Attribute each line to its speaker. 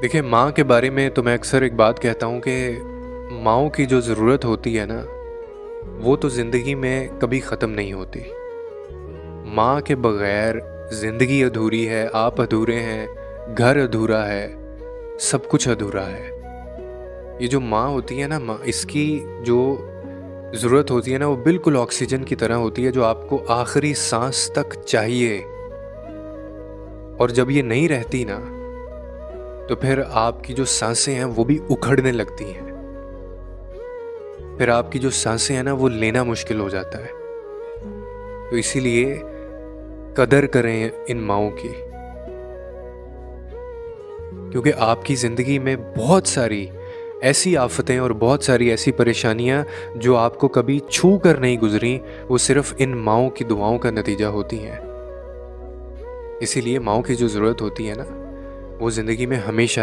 Speaker 1: देखिए, माँ के बारे में तो मैं अक्सर एक बात कहता हूँ कि माँओं की जो ज़रूरत होती है ना, वो तो ज़िंदगी में कभी ख़त्म नहीं होती। माँ के बगैर ज़िंदगी अधूरी है, आप अधूरे हैं, घर अधूरा है, सब कुछ अधूरा है। ये जो माँ होती है ना, माँ इसकी जो ज़रूरत होती है ना, वो बिल्कुल ऑक्सीजन की तरह होती है जो आपको आखिरी सांस तक चाहिए। और जब ये नहीं रहती ना, तो फिर आपकी जो सांसें हैं वो भी उखड़ने लगती हैं। फिर आपकी जो सांसें हैं ना, वो लेना मुश्किल हो जाता है। तो इसीलिए कदर करें इन माँओं की, क्योंकि आपकी ज़िंदगी में बहुत सारी ऐसी आफ़तें और बहुत सारी ऐसी परेशानियाँ जो आपको कभी छू कर नहीं गुज़री, वो सिर्फ़ इन माँओं की दुआओं का नतीजा होती हैं। इसीलिए माँओं की जो ज़रूरत होती है ना, वो ज़िंदगी में हमेशा